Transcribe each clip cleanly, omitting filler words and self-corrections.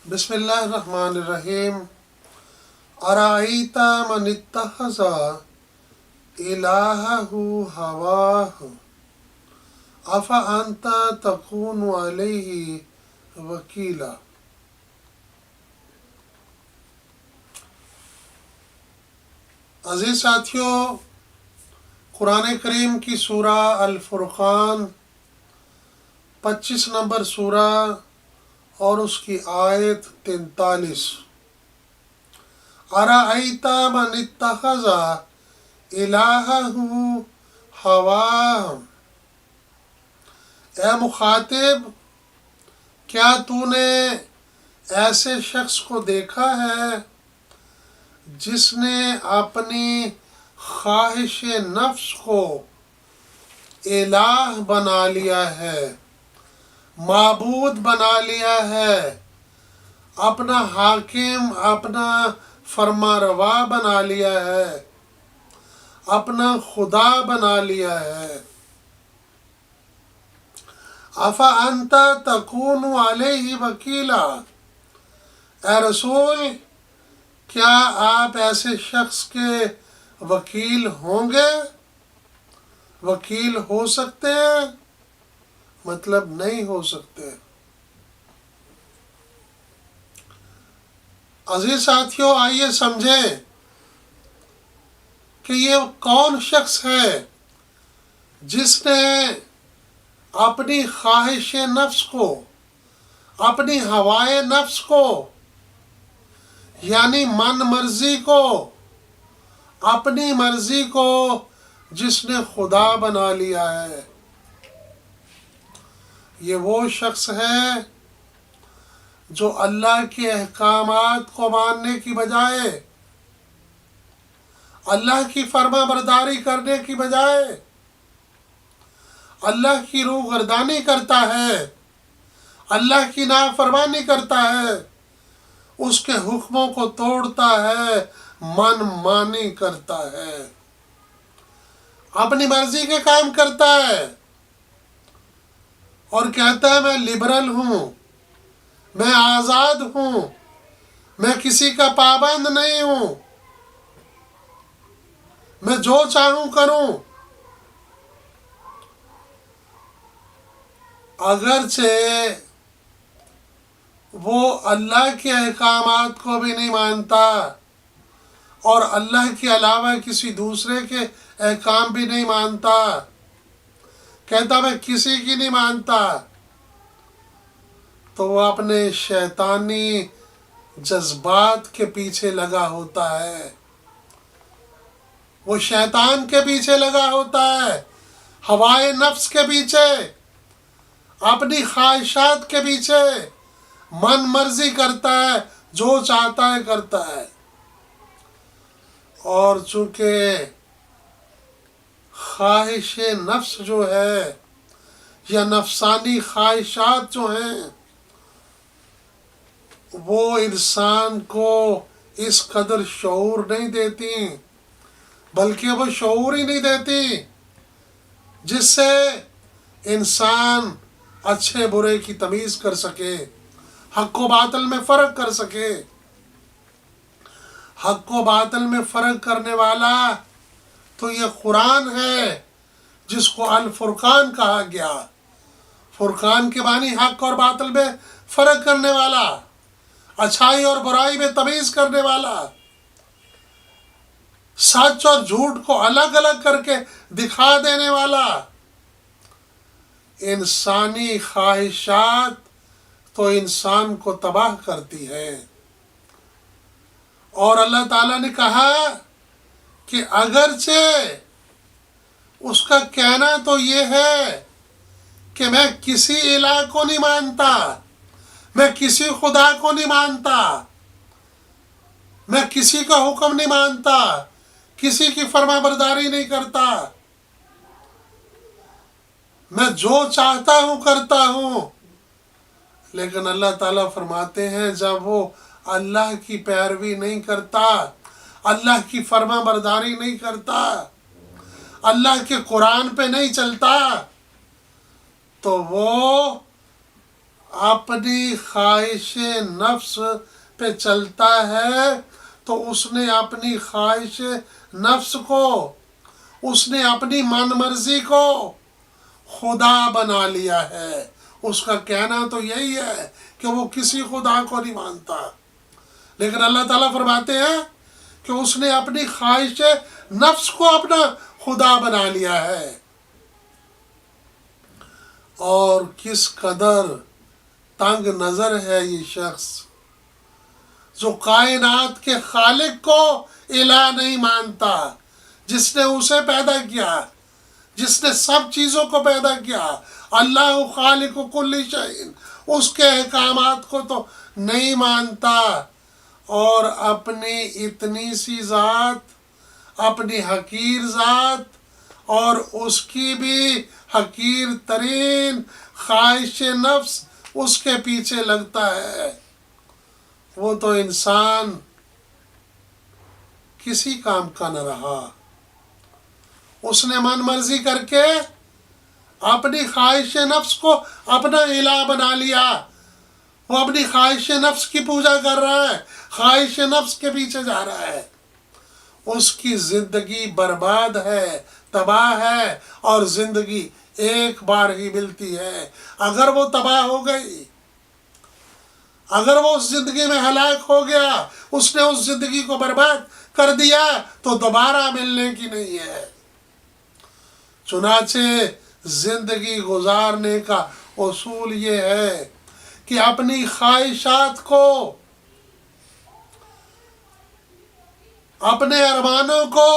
بسم اللہ الرحمن الرحیم۔ ارائیت من اتخذ الہہ ہواہ افانت تکون علیہ وکیلا۔ عزیز ساتھیوں، قرآن کریم کی سورہ الفرقان 25 نمبر سورہ اور اس کی آیت 43۔ ارائیت من اتخذ الہہ ہواہ، اے مخاطب، کیا تو نے ایسے شخص کو دیکھا ہے جس نے اپنی خواہش نفس کو الہ بنا لیا ہے، معبود بنا لیا ہے، اپنا حاکم، اپنا فرما روا بنا لیا ہے، اپنا خدا بنا لیا ہے۔ افانت تکون علیہ وکیلا، اے رسول، کیا آپ ایسے شخص کے وکیل ہوں گے؟ وکیل ہو سکتے ہیں؟ مطلب نہیں ہو سکتے۔ عزیز ساتھیوں، آئیے سمجھیں کہ یہ کون شخص ہے جس نے اپنی خواہش نفس کو، اپنی ہوائے نفس کو، یعنی من مرضی کو، اپنی مرضی کو جس نے خدا بنا لیا ہے۔ یہ وہ شخص ہے جو اللہ کے احکامات کو ماننے کی بجائے، اللہ کی فرما برداری کرنے کی بجائے اللہ کی روگردانی کرتا ہے، اللہ کی نافرمانی کرتا ہے، اس کے حکموں کو توڑتا ہے، من مانی کرتا ہے، اپنی مرضی کے کام کرتا ہے اور کہتا ہے میں لبرل ہوں، میں آزاد ہوں، میں کسی کا پابند نہیں ہوں، میں جو چاہوں کروں۔ اگرچہ وہ اللہ کے احکامات کو بھی نہیں مانتا اور اللہ کے علاوہ کسی دوسرے کے احکام بھی نہیں مانتا، کہتا میں کسی کی نہیں مانتا، تو وہ اپنے شیطانی جذبات کے پیچھے لگا ہوتا ہے، وہ شیطان کے پیچھے لگا ہوتا ہے، ہوائے نفس کے پیچھے، اپنی خواہشات کے پیچھے من مرضی کرتا ہے، جو چاہتا ہے کرتا ہے۔ اور چونکہ خواہش نفس جو ہے یا نفسانی خواہشات جو ہیں وہ انسان کو اس قدر شعور نہیں دیتی، بلکہ وہ شعور ہی نہیں دیتی جس سے انسان اچھے برے کی تمیز کر سکے، حق و باطل میں فرق کر سکے۔ حق و باطل میں فرق کرنے والا تو یہ قرآن ہے جس کو الفرقان کہا گیا، فرقان کے معنی حق اور باطل میں فرق کرنے والا، اچھائی اور برائی میں تمیز کرنے والا، سچ اور جھوٹ کو الگ الگ کر کے دکھا دینے والا۔ انسانی خواہشات تو انسان کو تباہ کرتی ہے، اور اللہ تعالیٰ نے کہا کہ اگرچہ اس کا کہنا تو یہ ہے کہ میں کسی الہ کو نہیں مانتا، میں کسی خدا کو نہیں مانتا، میں کسی کا حکم نہیں مانتا، کسی کی فرما برداری نہیں کرتا، میں جو چاہتا ہوں کرتا ہوں، لیکن اللہ تعالیٰ فرماتے ہیں جب وہ اللہ کی پیروی نہیں کرتا، اللہ کی فرما برداری نہیں کرتا، اللہ کے قرآن پہ نہیں چلتا، تو وہ اپنی خواہش نفس پہ چلتا ہے تو اس نے اپنی خواہش نفس کو، اس نے اپنی من مرضی کو خدا بنا لیا ہے۔ اس کا کہنا تو یہی ہے کہ وہ کسی خدا کو نہیں مانتا، لیکن اللہ تعالیٰ فرماتے ہیں کہ اس نے اپنی خواہش نفس کو اپنا خدا بنا لیا ہے۔ اور کس قدر تنگ نظر ہے یہ شخص جو کائنات کے خالق کو الہ نہیں مانتا، جس نے اسے پیدا کیا، جس نے سب چیزوں کو پیدا کیا۔ اللہ خالق کل شیء، اس کے احکامات کو تو نہیں مانتا، اور اپنی اتنی سی ذات، اپنی حقیر ذات اور اس کی بھی حقیر ترین خواہش نفس اس کے پیچھے لگتا ہے۔ وہ تو انسان کسی کام کا نہ رہا، اس نے من مرضی کر کے اپنی خواہش نفس کو اپنا الہ بنا لیا۔ وہ اپنی خواہش نفس کی پوجا کر رہا ہے، خواہش نفس کے پیچھے جا رہا ہے۔ اس کی زندگی برباد ہے، تباہ ہے، اور زندگی ایک بار ہی ملتی ہے۔ اگر وہ تباہ ہو گئی، اگر وہ اس زندگی میں ہلاک ہو گیا، اس نے اس زندگی کو برباد کر دیا، تو دوبارہ ملنے کی نہیں ہے۔ چنانچہ زندگی گزارنے کا اصول یہ ہے کہ اپنی خواہشات کو، اپنے ارمانوں کو،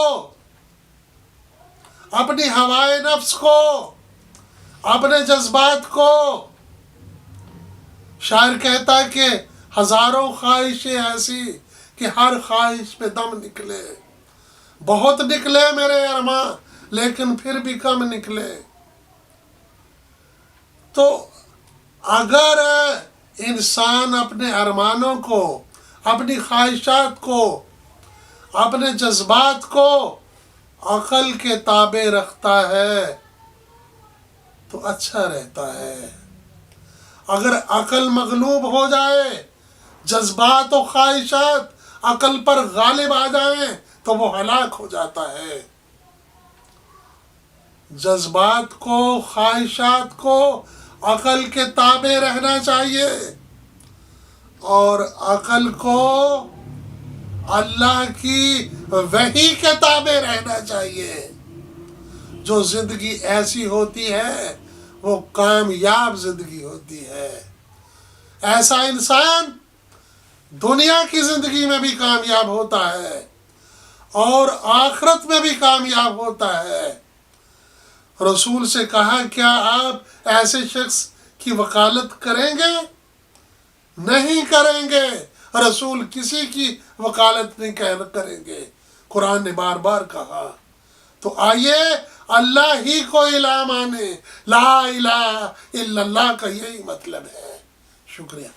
اپنی ہوائے نفس کو، اپنے جذبات کو، شاعر کہتا ہے کہ ہزاروں خواہشیں ایسی کہ ہر خواہش پہ دم نکلے، بہت نکلے میرے ارماں لیکن پھر بھی کم نکلے۔ تو اگر انسان اپنے ارمانوں کو، اپنی خواہشات کو، اپنے جذبات کو عقل کے تابع رکھتا ہے تو اچھا رہتا ہے۔ اگر عقل مغلوب ہو جائے، جذبات و خواہشات عقل پر غالب آ جائیں تو وہ ہلاک ہو جاتا ہے۔ جذبات کو، خواہشات کو عقل کے تابع رہنا چاہیے، اور عقل کو اللہ کی وحی کے تابع رہنا چاہیے۔ جو زندگی ایسی ہوتی ہے وہ کامیاب زندگی ہوتی ہے۔ ایسا انسان دنیا کی زندگی میں بھی کامیاب ہوتا ہے اور آخرت میں بھی کامیاب ہوتا ہے۔ رسول سے کہا، کیا آپ ایسے شخص کی وکالت کریں گے؟ نہیں کریں گے، رسول کسی کی وکالت نہیں کریں گے، قرآن نے بار بار کہا۔ تو آئیے اللہ ہی کو الہ مانے، لا الہ الا اللہ کا یہی مطلب ہے۔ شکریہ۔